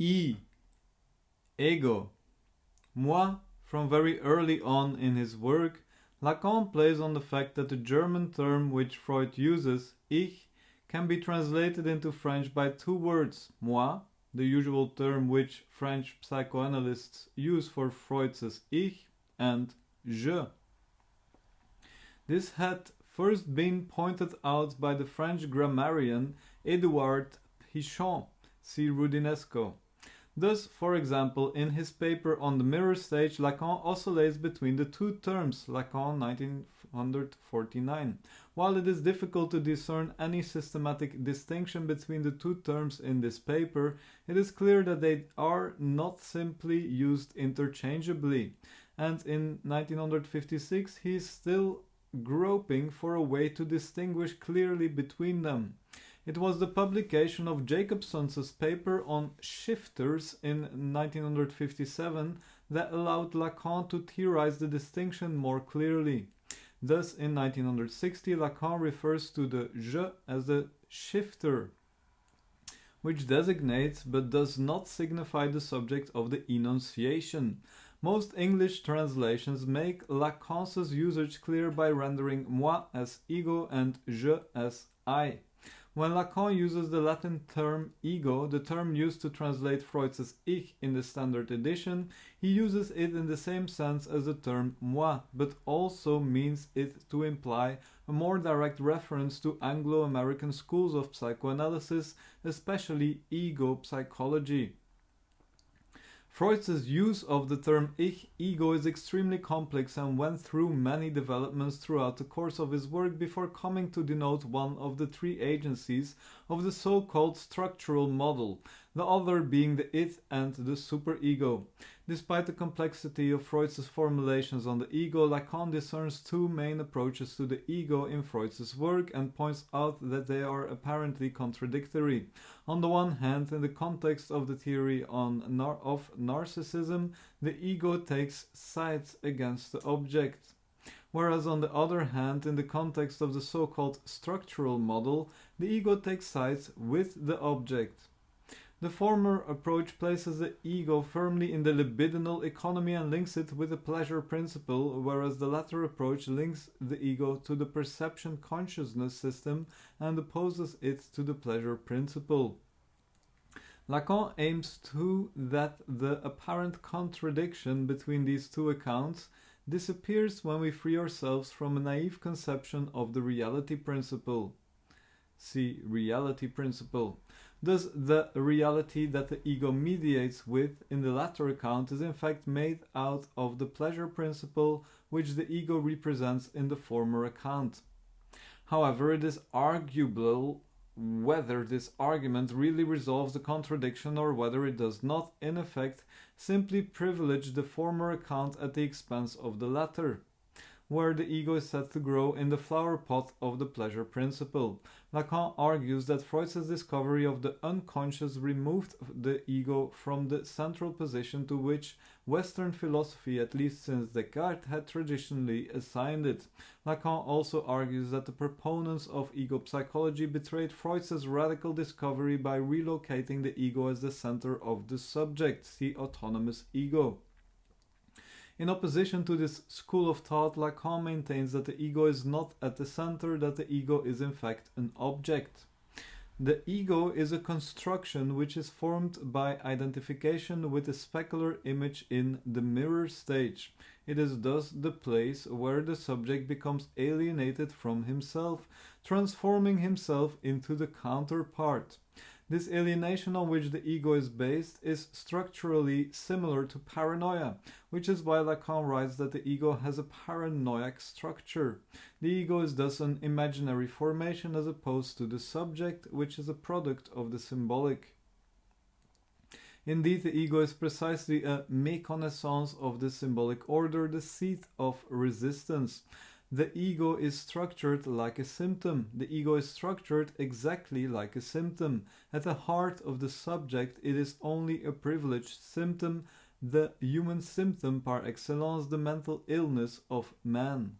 E. Ego. Moi. From very early on in his work, Lacan plays on the fact that the German term which Freud uses, ich, can be translated into French by two words, moi, the usual term which French psychoanalysts use for Freud's ich, and je. This had first been pointed out by the French grammarian Édouard Pichon, see Rudinesco. Thus, for example, in his paper on the mirror stage, Lacan oscillates between the two terms, Lacan 1949. While it is difficult to discern any systematic distinction between the two terms in this paper, it is clear that they are not simply used interchangeably. And in 1956, he is still groping for a way to distinguish clearly between them. It was the publication of Jacobson's paper on shifters in 1957 that allowed Lacan to theorize the distinction more clearly. Thus, in 1960, Lacan refers to the je as the shifter, which designates but does not signify the subject of the enunciation. Most English translations make Lacan's usage clear by rendering moi as ego and je as I. When Lacan uses the Latin term ego, the term used to translate Freud's ich in the standard edition, he uses it in the same sense as the term moi, but also means it to imply a more direct reference to Anglo-American schools of psychoanalysis, especially ego psychology. Freud's use of the term ich, ego, is extremely complex and went through many developments throughout the course of his work before coming to denote one of the three agencies of the so-called structural model, the other being the it and the superego. Despite the complexity of Freud's formulations on the ego, Lacan discerns two main approaches to the ego in Freud's work and points out that they are apparently contradictory. On the one hand, in the context of the theory of narcissism, the ego takes sides against the object. Whereas on the other hand, in the context of the so-called structural model, the ego takes sides with the object. The former approach places the ego firmly in the libidinal economy and links it with the pleasure principle, whereas the latter approach links the ego to the perception consciousness system and opposes it to the pleasure principle. Lacan aims to that the apparent contradiction between these two accounts disappears when we free ourselves from a naive conception of the reality principle. See reality principle. Thus, the reality that the ego mediates with in the latter account is in fact made out of the pleasure principle which the ego represents in the former account. However, it is arguable whether this argument really resolves the contradiction or whether it does not, in effect, simply privilege the former account at the expense of the latter, where the ego is said to grow in the flower pot of the pleasure principle. Lacan argues that Freud's discovery of the unconscious removed the ego from the central position to which Western philosophy, at least since Descartes, had traditionally assigned it. Lacan also argues that the proponents of ego psychology betrayed Freud's radical discovery by relocating the ego as the center of the subject, the autonomous ego. In opposition to this school of thought, Lacan maintains that the ego is not at the center, that the ego is in fact an object. The ego is a construction which is formed by identification with a specular image in the mirror stage. It is thus the place where the subject becomes alienated from himself, transforming himself into the counterpart. This alienation on which the ego is based is structurally similar to paranoia, which is why Lacan writes that the ego has a paranoiac structure. The ego is thus an imaginary formation as opposed to the subject, which is a product of the symbolic. Indeed, the ego is precisely a méconnaissance of the symbolic order, the seat of resistance. The ego is structured like a symptom. The ego is structured exactly like a symptom. At the heart of the subject, it is only a privileged symptom, the human symptom par excellence, the mental illness of man.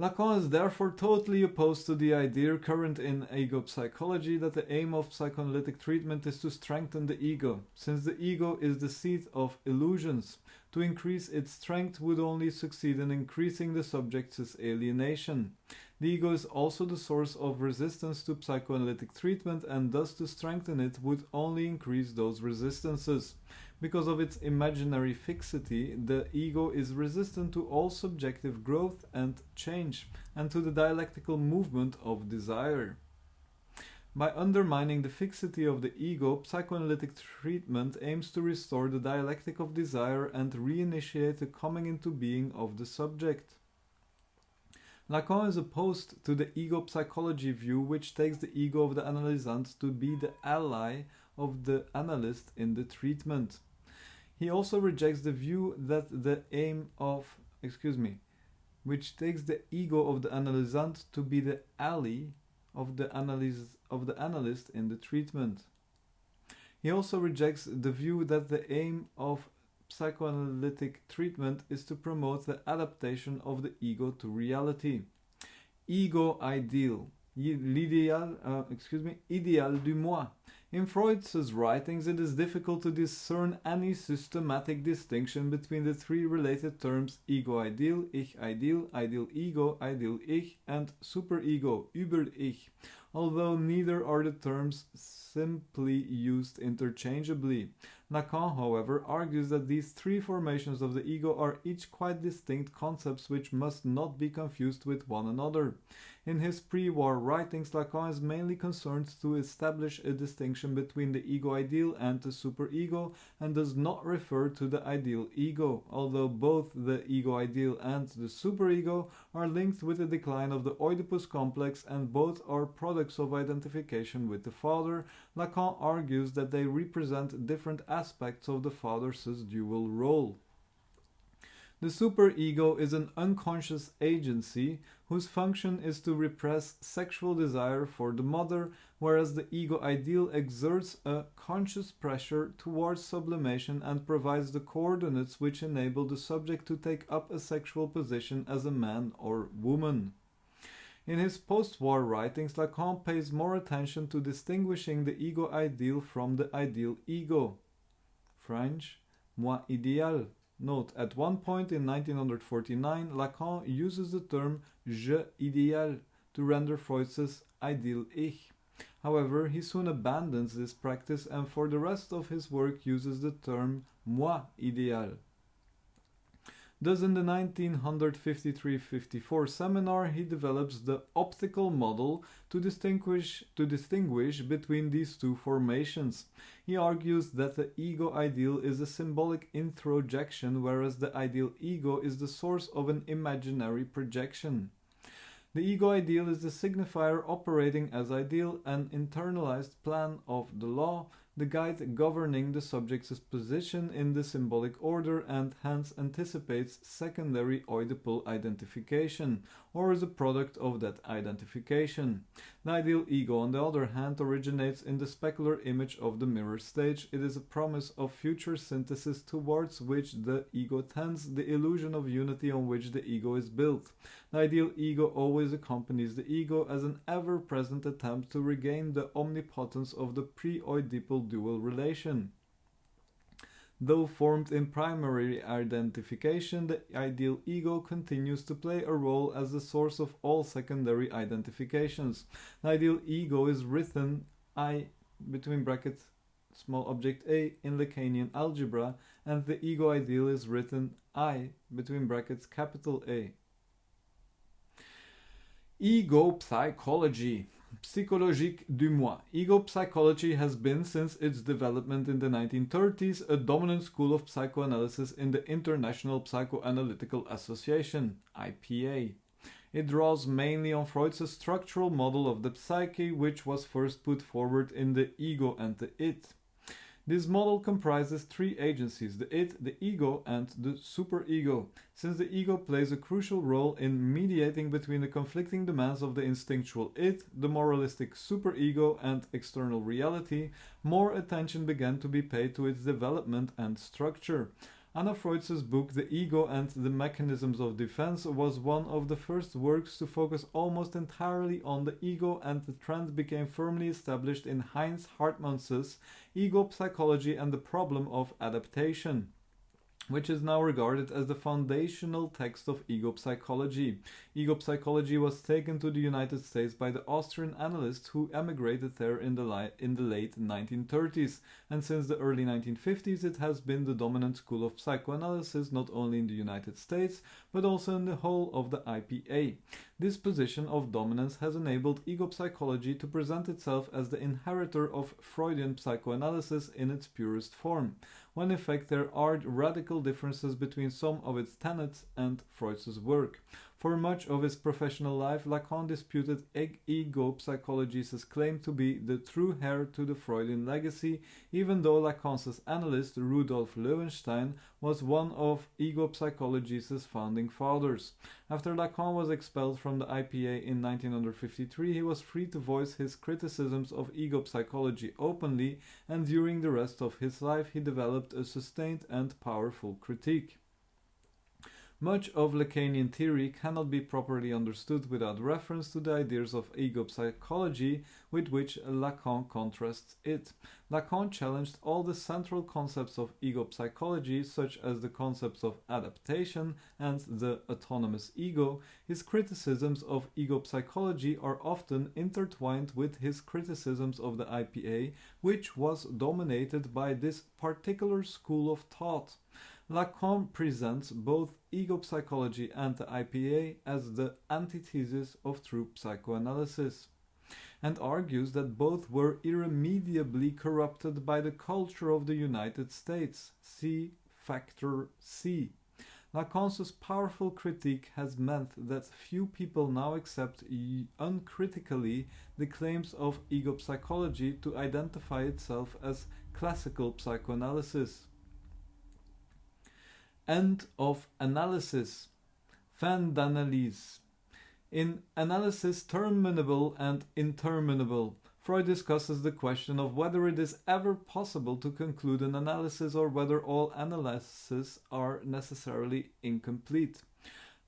Lacan is therefore totally opposed to the idea current in ego psychology that the aim of psychoanalytic treatment is to strengthen the ego, since the ego is the seat of illusions. To increase its strength would only succeed in increasing the subject's alienation. The ego is also the source of resistance to psychoanalytic treatment, and thus to strengthen it would only increase those resistances. Because of its imaginary fixity, the ego is resistant to all subjective growth and change, and to the dialectical movement of desire. By undermining the fixity of the ego, psychoanalytic treatment aims to restore the dialectic of desire and reinitiate the coming into being of the subject. Lacan is opposed to the ego psychology view, which takes the ego of the analysant to be the ally of the analyst in the treatment. He also rejects the view that the aim of, which takes the ego of the analysant to be the ally of the analyst in the treatment. He also rejects the view that the aim of psychoanalytic treatment is to promote the adaptation of the ego to reality. Ego ideal, idéal du moi. In Freud's writings, it is difficult to discern any systematic distinction between the three related terms ego ideal, ideal ego, ideal ich, and superego, über-ich, although neither are the terms simply used interchangeably. Lacan, however, argues that these three formations of the ego are each quite distinct concepts which must not be confused with one another. In his pre-war writings, Lacan is mainly concerned to establish a distinction between the ego ideal and the superego, and does not refer to the ideal ego, although both the ego ideal and the superego are linked with the decline of the Oedipus complex and both are products of identification with the father. Lacan argues that they represent different aspects of the father's dual role. The superego is an unconscious agency whose function is to repress sexual desire for the mother, whereas the ego ideal exerts a conscious pressure towards sublimation and provides the coordinates which enable the subject to take up a sexual position as a man or woman. In his post-war writings, Lacan pays more attention to distinguishing the ego ideal from the ideal ego. French, moi idéal. Note, at one point in 1949, Lacan uses the term je idéal to render Freud's ideal ich. However, he soon abandons this practice and for the rest of his work uses the term moi idéal. Thus, in the 1953-54 seminar, he develops the optical model to distinguish between these two formations. He argues that the ego ideal is a symbolic introjection, whereas the ideal ego is the source of an imaginary projection. The ego ideal is the signifier operating as ideal, an internalized plan of the law, the guide governing the subject's position in the symbolic order and hence anticipates secondary Oedipal identification, or is a product of that identification. The ideal ego, on the other hand, originates in the specular image of the mirror stage. It is a promise of future synthesis towards which the ego tends, the illusion of unity on which the ego is built. The ideal ego always accompanies the ego as an ever-present attempt to regain the omnipotence of the pre-Oedipal dual relation. Though formed in primary identification, the ideal ego continues to play a role as the source of all secondary identifications. The ideal ego is written I between brackets small object A in Lacanian algebra, and the ego ideal is written I between brackets capital A. Ego psychology. Psychologique du moi. Ego psychology has been, since its development in the 1930s, a dominant school of psychoanalysis in the International Psychoanalytical Association, IPA. It draws mainly on Freud's structural model of the psyche, which was first put forward in The Ego and the It. This model comprises three agencies, the it, the ego, and the superego, since the ego plays a crucial role in mediating between the conflicting demands of the instinctual it, the moralistic superego, and external reality. More attention began to be paid to its development and structure. Anna Freud's book The Ego and the Mechanisms of Defense was one of the first works to focus almost entirely on the ego, and the trend became firmly established in Heinz Hartmann's Ego Psychology and the Problem of Adaptation, which is now regarded as the foundational text of ego psychology. Ego psychology was taken to the United States by the Austrian analyst who emigrated there in the late 1930s, and since the early 1950s it has been the dominant school of psychoanalysis not only in the United States but also in the whole of the IPA. This position of dominance has enabled ego psychology to present itself as the inheritor of Freudian psychoanalysis in its purest form, when in fact there are radical differences between some of its tenets and Freud's work. For much of his professional life, Lacan disputed ego psychology's claim to be the true heir to the Freudian legacy, even though Lacan's analyst Rudolf Löwenstein was one of ego psychology's founding fathers. After Lacan was expelled from the IPA in 1953, he was free to voice his criticisms of ego psychology openly, and during the rest of his life he developed a sustained and powerful critique. Much of Lacanian theory cannot be properly understood without reference to the ideas of ego psychology with which Lacan contrasts it. Lacan challenged all the central concepts of ego psychology, such as the concepts of adaptation and the autonomous ego. His criticisms of ego psychology are often intertwined with his criticisms of the IPA, which was dominated by this particular school of thought. Lacan presents both ego psychology and the IPA as the antithesis of true psychoanalysis, and argues that both were irremediably corrupted by the culture of the United States. See Factor C. Lacan's powerful critique has meant that few people now accept uncritically the claims of ego psychology to identify itself as classical psychoanalysis. End of analysis. Fin d'analyse. In Analysis Terminable and Interminable, Freud discusses the question of whether it is ever possible to conclude an analysis or whether all analyses are necessarily incomplete.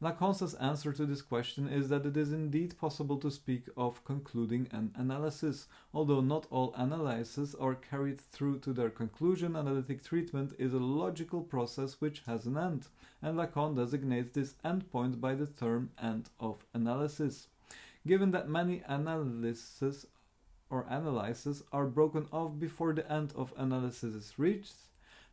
Lacan's answer to this question is that it is indeed possible to speak of concluding an analysis. Although not all analyses are carried through to their conclusion, analytic treatment is a logical process which has an end, and Lacan designates this endpoint by the term end of analysis. Given that many analyses are broken off before the end of analysis is reached,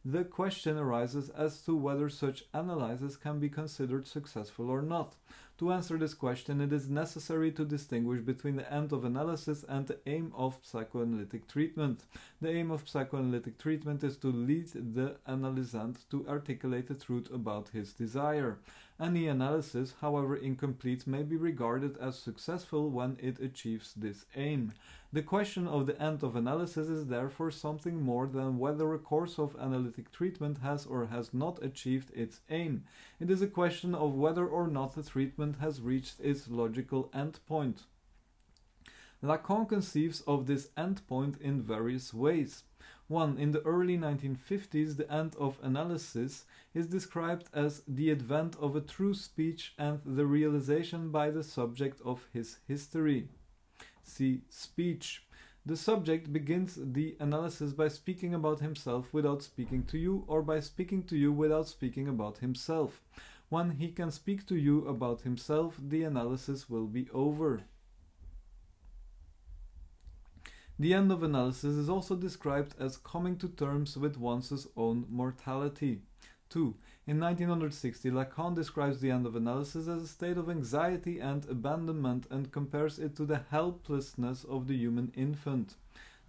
the question arises as to whether such analysis can be considered successful or not. To answer this question, it is necessary to distinguish between the end of analysis and the aim of psychoanalytic treatment. The aim of psychoanalytic treatment is to lead the analysant to articulate the truth about his desire. Any analysis, however incomplete, may be regarded as successful when it achieves this aim. The question of the end of analysis is therefore something more than whether a course of analytic treatment has or has not achieved its aim. It is a question of whether or not the treatment has reached its logical endpoint. Lacan conceives of this endpoint in various ways. 1. In the early 1950s, the end of analysis is described as the advent of a true speech and the realization by the subject of his history. See Speech. The subject begins the analysis by speaking about himself without speaking to you, or by speaking to you without speaking about himself. When he can speak to you about himself, the analysis will be over. The end of analysis is also described as coming to terms with one's own mortality. 2. In 1960, Lacan describes the end of analysis as a state of anxiety and abandonment and compares it to the helplessness of the human infant.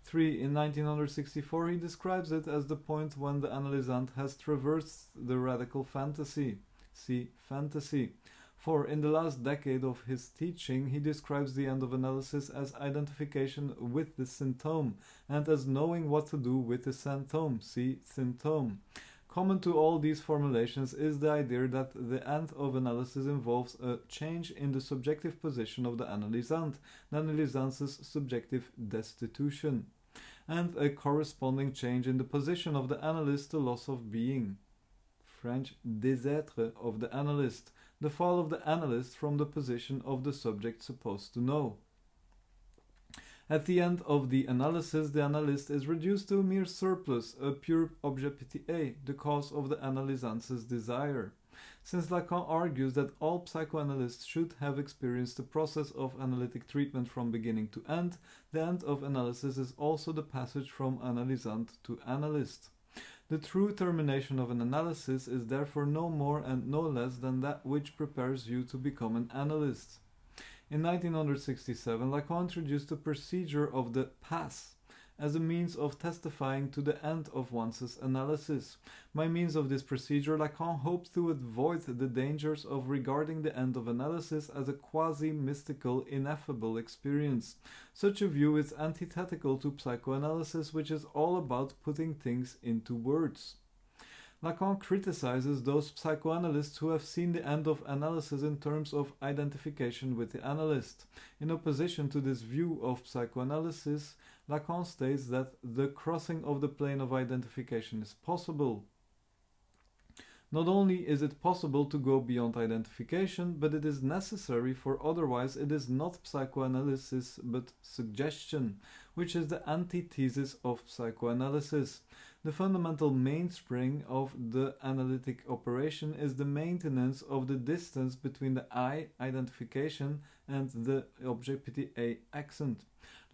3. In 1964, he describes it as the point when the analysant has traversed the radical fantasy. See Fantasy. 4. In the last decade of his teaching, he describes the end of analysis as identification with the symptom and as knowing what to do with the symptom. See Symptom. Common to all these formulations is the idea that the end of analysis involves a change in the subjective position of the analysant's subjective destitution, and a corresponding change in the position of the analyst, the loss of being. French, désêtre of the analyst, the fall of the analyst from the position of the subject supposed to know. At the end of the analysis, the analyst is reduced to a mere surplus, a pure objet petit, the cause of the analysant's desire. Since Lacan argues that all psychoanalysts should have experienced the process of analytic treatment from beginning to end, the end of analysis is also the passage from analysant to analyst. The true termination of an analysis is therefore no more and no less than that which prepares you to become an analyst. In 1967, Lacan introduced the procedure of the pass as a means of testifying to the end of one's analysis. By means of this procedure, Lacan hoped to avoid the dangers of regarding the end of analysis as a quasi-mystical, ineffable experience. Such a view is antithetical to psychoanalysis, which is all about putting things into words. Lacan criticizes those psychoanalysts who have seen the end of analysis in terms of identification with the analyst. In opposition to this view of psychoanalysis, Lacan states that the crossing of the plane of identification is possible. Not only is it possible to go beyond identification, but it is necessary, for otherwise it is not psychoanalysis but suggestion, which is the antithesis of psychoanalysis. The fundamental mainspring of the analytic operation is the maintenance of the distance between the I, identification, and the objet petit accent.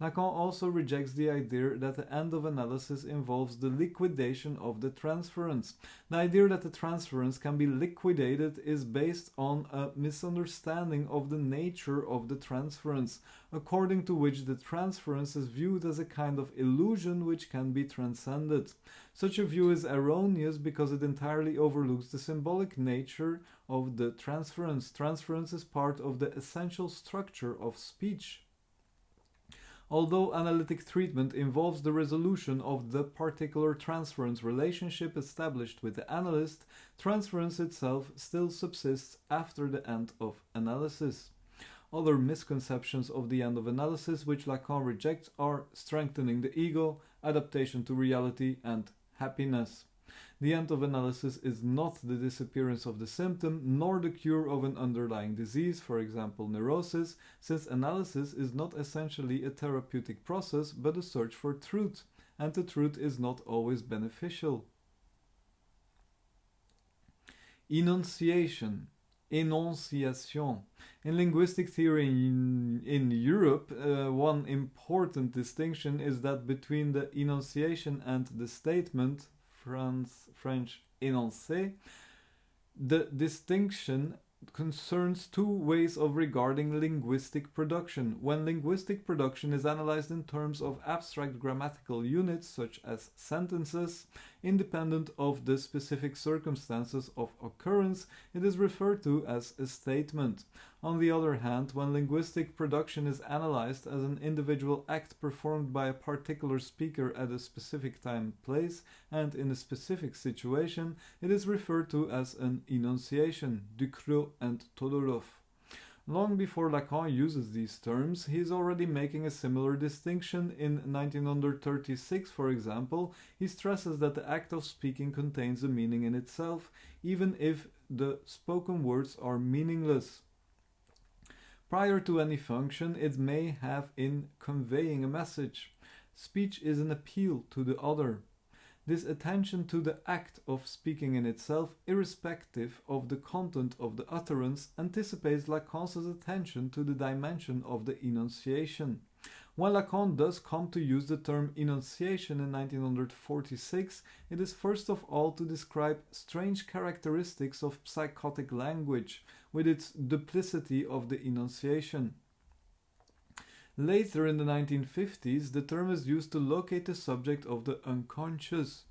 Lacan also rejects the idea that the end of analysis involves the liquidation of the transference. The idea that the transference can be liquidated is based on a misunderstanding of the nature of the transference, according to which the transference is viewed as a kind of illusion which can be transcended. Such a view is erroneous because it entirely overlooks the symbolic nature of the transference. Transference is part of the essential structure of speech. Although analytic treatment involves the resolution of the particular transference relationship established with the analyst, transference itself still subsists after the end of analysis. Other misconceptions of the end of analysis which Lacan rejects are strengthening the ego, adaptation to reality, and happiness. The end of analysis is not the disappearance of the symptom, nor the cure of an underlying disease, for example neurosis, since analysis is not essentially a therapeutic process but a search for truth, and the truth is not always beneficial. Enunciation. Enunciation. In linguistic theory in Europe, one important distinction is that between the enunciation and the statement, French énoncé, the distinction concerns two ways of regarding linguistic production. When linguistic production is analyzed in terms of abstract grammatical units, such as sentences, independent of the specific circumstances of occurrence, it is referred to as a statement. On the other hand, when linguistic production is analyzed as an individual act performed by a particular speaker at a specific time, place, and in a specific situation, it is referred to as an enunciation, Ducrot and Todorov. Long before Lacan uses these terms, he is already making a similar distinction. In 1936, for example, he stresses that the act of speaking contains a meaning in itself, even if the spoken words are meaningless. Prior to any function it may have in conveying a message. Speech is an appeal to the other. This attention to the act of speaking in itself, irrespective of the content of the utterance, anticipates Lacan's attention to the dimension of the enunciation. When Lacan does come to use the term enunciation in 1946, it is first of all to describe strange characteristics of psychotic language, with its duplicity of the enunciation. Later in the 1950s, the term is used to locate the subject of the unconscious.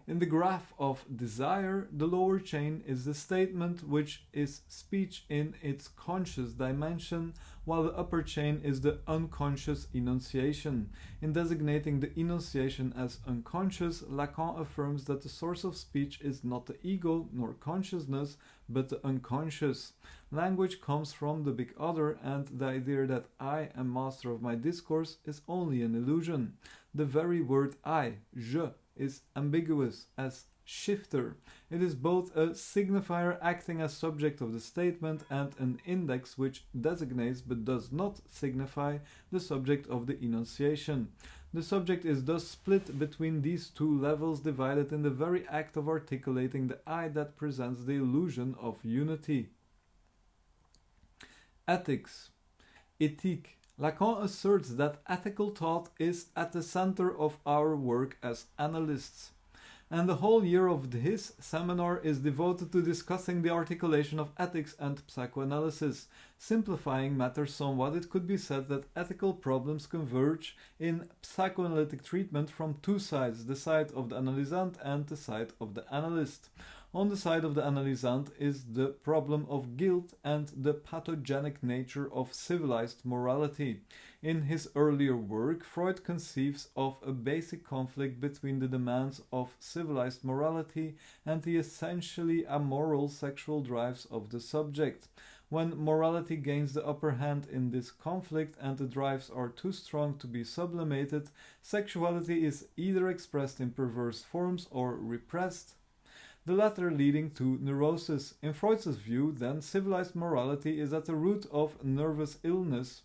In the graph of desire, the lower chain is the statement, which is speech in its conscious dimension, while the upper chain is the unconscious enunciation. In designating the enunciation as unconscious, Lacan affirms that the source of speech is not the ego nor consciousness, but the unconscious. Language comes from the big other, and the idea that I am master of my discourse is only an illusion. The very word I, je, is ambiguous, as shifter. It is both a signifier acting as subject of the statement and an index which designates but does not signify the subject of the enunciation. The subject is thus split between these two levels, divided in the very act of articulating the I that presents the illusion of unity. Ethics. Éthique. Lacan asserts that ethical thought is at the center of our work as analysts, and the whole year of his seminar is devoted to discussing the articulation of ethics and psychoanalysis. Simplifying matters somewhat, it could be said that ethical problems converge in psychoanalytic treatment from two sides, the side of the analysant and the side of the analyst. On the side of the analysant is the problem of guilt and the pathogenic nature of civilized morality. In his earlier work, Freud conceives of a basic conflict between the demands of civilized morality and the essentially amoral sexual drives of the subject. When morality gains the upper hand in this conflict and the drives are too strong to be sublimated, sexuality is either expressed in perverse forms or repressed, the latter leading to neurosis. In Freud's view, then, civilized morality is at the root of nervous illness.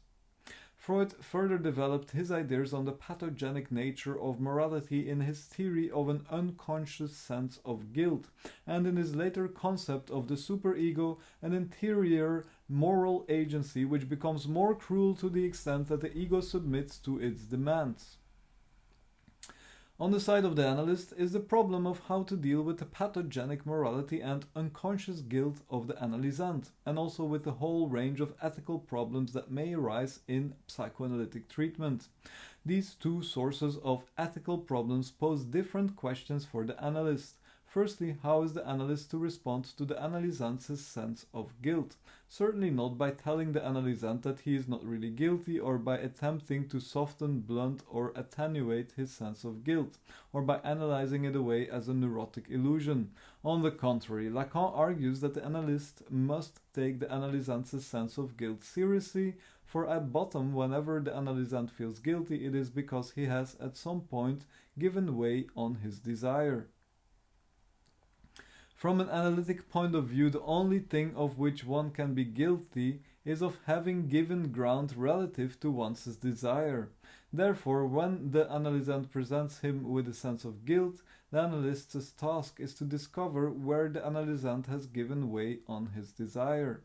Freud further developed his ideas on the pathogenic nature of morality in his theory of an unconscious sense of guilt, and in his later concept of the superego, an interior moral agency which becomes more cruel to the extent that the ego submits to its demands. On the side of the analyst is the problem of how to deal with the pathogenic morality and unconscious guilt of the analysant, and also with the whole range of ethical problems that may arise in psychoanalytic treatment. These two sources of ethical problems pose different questions for the analyst. Firstly, how is the analyst to respond to the analysant's sense of guilt? Certainly not by telling the analysant that he is not really guilty, or by attempting to soften, blunt, or attenuate his sense of guilt, or by analyzing it away as a neurotic illusion. On the contrary, Lacan argues that the analyst must take the analysant's sense of guilt seriously, for at bottom, whenever the analysant feels guilty, it is because he has at some point given way on his desire. From an analytic point of view, the only thing of which one can be guilty is of having given ground relative to one's desire. Therefore, when the analysant presents him with a sense of guilt, the analyst's task is to discover where the analysant has given way on his desire.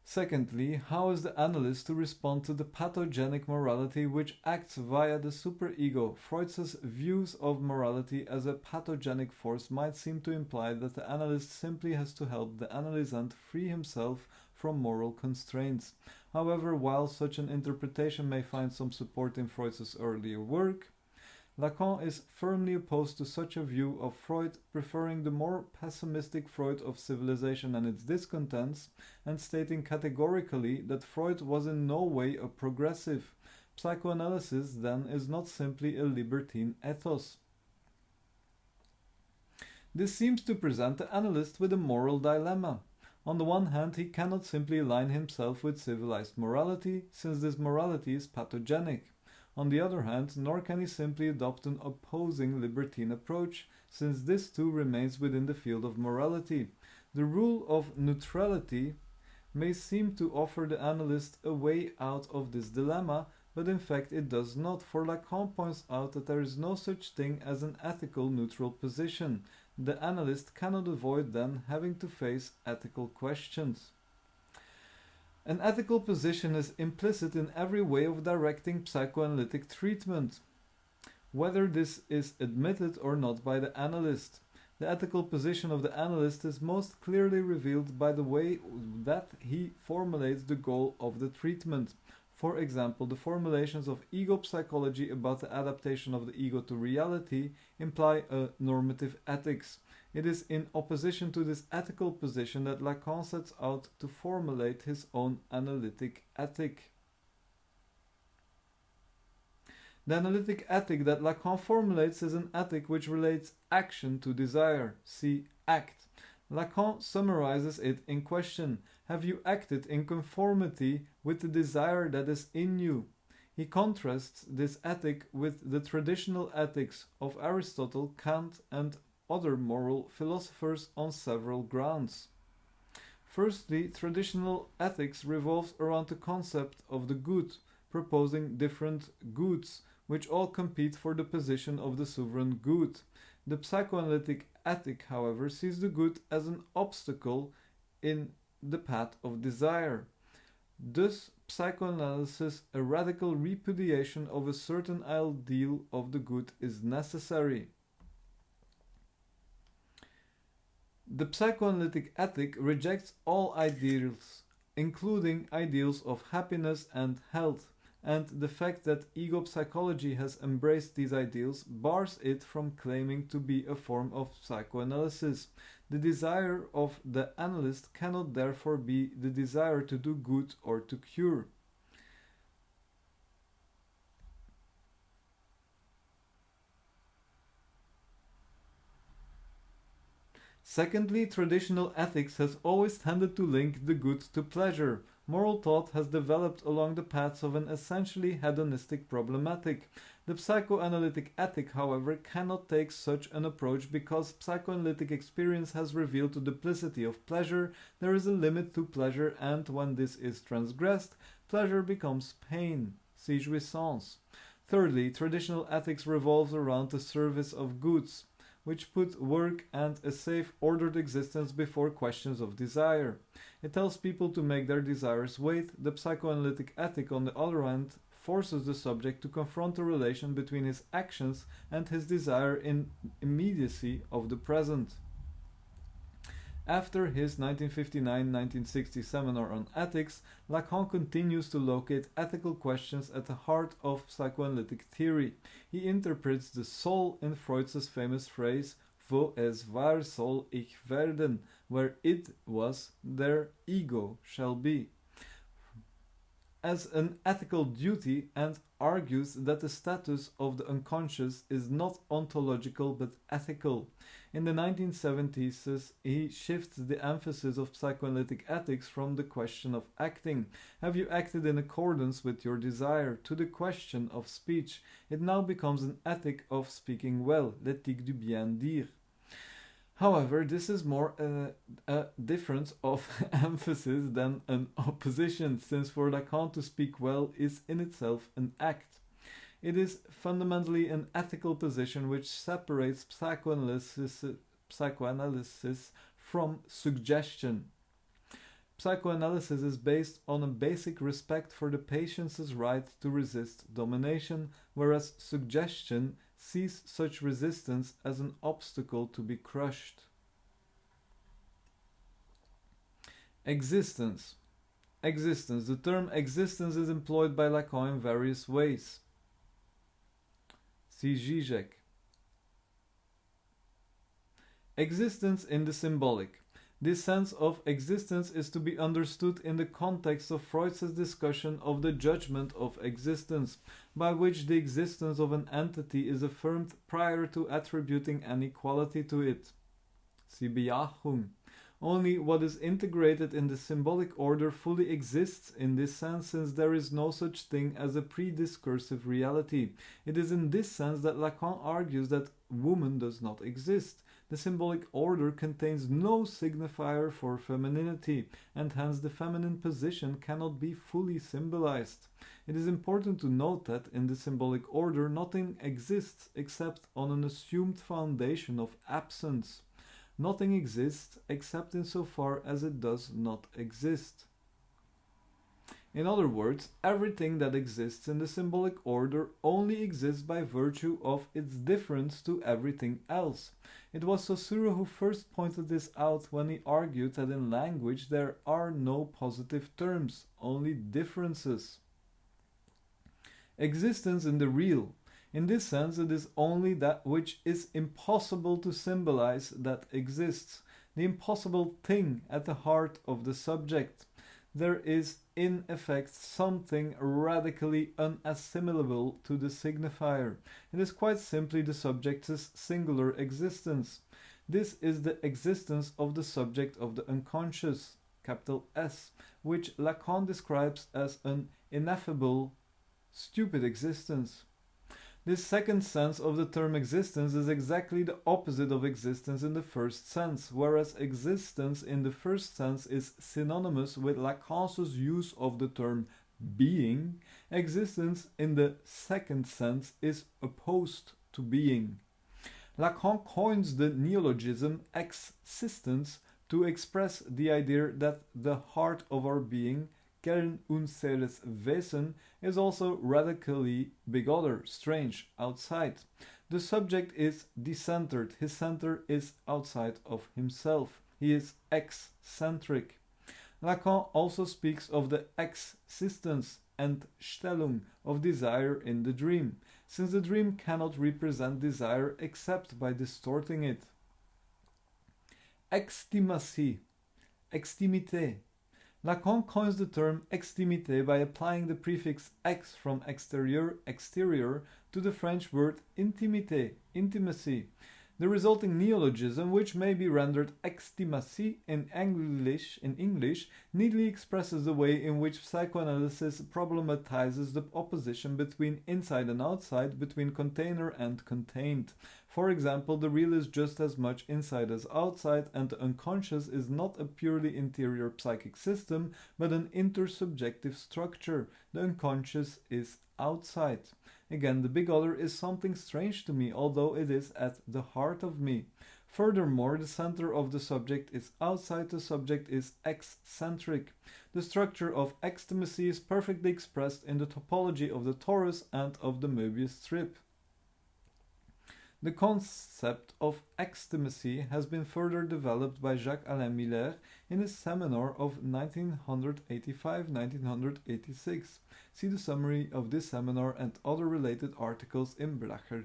Secondly, how is the analyst to respond to the pathogenic morality which acts via the superego? Freud's views of morality as a pathogenic force might seem to imply that the analyst simply has to help the analysant free himself from moral constraints. However, while such an interpretation may find some support in Freud's earlier work, Lacan is firmly opposed to such a view of Freud, preferring the more pessimistic Freud of civilization and its discontents, and stating categorically that Freud was in no way a progressive. Psychoanalysis, then, is not simply a libertine ethos. This seems to present the analyst with a moral dilemma. On the one hand, he cannot simply align himself with civilized morality, since this morality is pathogenic. On the other hand, nor can he simply adopt an opposing libertine approach, since this too remains within the field of morality. The rule of neutrality may seem to offer the analyst a way out of this dilemma, but in fact it does not, for Lacan points out that there is no such thing as an ethical neutral position. The analyst cannot avoid then having to face ethical questions. An ethical position is implicit in every way of directing psychoanalytic treatment, whether this is admitted or not by the analyst. The ethical position of the analyst is most clearly revealed by the way that he formulates the goal of the treatment. For example, the formulations of ego psychology about the adaptation of the ego to reality imply a normative ethics. It is in opposition to this ethical position that Lacan sets out to formulate his own analytic ethic. The analytic ethic that Lacan formulates is an ethic which relates action to desire. See act. Lacan summarizes it in question: have you acted in conformity with the desire that is in you? He contrasts this ethic with the traditional ethics of Aristotle, Kant, and other moral philosophers on several grounds. Firstly, traditional ethics revolves around the concept of the good, proposing different goods, which all compete for the position of the sovereign good. The psychoanalytic ethic, however, sees the good as an obstacle in the path of desire. Thus, psychoanalysis, a radical repudiation of a certain ideal of the good, is necessary. The psychoanalytic ethic rejects all ideals, including ideals of happiness and health, and the fact that ego psychology has embraced these ideals bars it from claiming to be a form of psychoanalysis. The desire of the analyst cannot therefore be the desire to do good or to cure. Secondly, traditional ethics has always tended to link the good to pleasure. Moral thought has developed along the paths of an essentially hedonistic problematic. The psychoanalytic ethic, however, cannot take such an approach because psychoanalytic experience has revealed the duplicity of pleasure. There is a limit to pleasure, and when this is transgressed, pleasure becomes pain. See jouissance. Thirdly, traditional ethics revolves around the service of goods, which put work and a safe, ordered existence before questions of desire. It tells people to make their desires wait. The psychoanalytic ethic, on the other hand, forces the subject to confront the relation between his actions and his desire in immediacy of the present. After his 1959-1960 seminar on ethics, Lacan continues to locate ethical questions at the heart of psychoanalytic theory. He interprets the soul in Freud's famous phrase, "Wo es war, soll ich werden," where it was, there ego shall be, as an ethical duty, and argues that the status of the unconscious is not ontological but ethical. In the 1970s, he shifts the emphasis of psychoanalytic ethics from the question of acting, have you acted in accordance with your desire, to the question of speech. It now becomes an ethic of speaking well, l'éthique du bien dire. However, this is more a difference of emphasis than an opposition, since for Lacan to speak well is in itself an act. It is fundamentally an ethical position which separates psychoanalysis from suggestion. Psychoanalysis is based on a basic respect for the patient's right to resist domination, whereas suggestion sees such resistance as an obstacle to be crushed. Existence. Existence. The term existence is employed by Lacan in various ways. See Zizek. Existence in the symbolic. This sense of existence is to be understood in the context of Freud's discussion of the judgment of existence, by which the existence of an entity is affirmed prior to attributing any quality to it. See Bejahung. Only what is integrated in the symbolic order fully exists in this sense, since there is no such thing as a pre-discursive reality. It is in this sense that Lacan argues that woman does not exist. The symbolic order contains no signifier for femininity, and hence the feminine position cannot be fully symbolized. It is important to note that in the symbolic order nothing exists except on an assumed foundation of absence. Nothing exists except insofar as it does not exist. In other words, everything that exists in the symbolic order only exists by virtue of its difference to everything else. It was Saussure who first pointed this out when he argued that in language there are no positive terms, only differences. Existence in the real. In this sense, it is only that which is impossible to symbolize that exists, the impossible thing at the heart of the subject. There is, in effect, something radically unassimilable to the signifier. It is quite simply the subject's singular existence. This is the existence of the subject of the unconscious, capital S, which Lacan describes as an ineffable, stupid existence. This second sense of the term existence is exactly the opposite of existence in the first sense, whereas existence in the first sense is synonymous with Lacan's use of the term being. Existence in the second sense is opposed to being. Lacan coins the neologism existence to express the idea that the heart of our being, Kern unseres Wesen, is also radically big other, strange, outside. The subject is decentered, his center is outside of himself. He is eccentric. Lacan also speaks of the existence and Stellung of desire in the dream, since the dream cannot represent desire except by distorting it. Extimacy, extimité. Lacan coins the term extimité by applying the prefix ex from exterior to the French word intimité, intimacy. The resulting neologism, which may be rendered extimacy in English, neatly expresses the way in which psychoanalysis problematizes the opposition between inside and outside, between container and contained. For example, the real is just as much inside as outside, and the unconscious is not a purely interior psychic system, but an intersubjective structure. The unconscious is outside. Again, the big other is something strange to me, although it is at the heart of me. Furthermore, the center of the subject is outside, the subject is eccentric. The structure of extimacy is perfectly expressed in the topology of the torus and of the Möbius strip. The concept of extimacy has been further developed by Jacques-Alain Miller in his seminar of 1985-1986. See the summary of this seminar and other related articles in Blacher.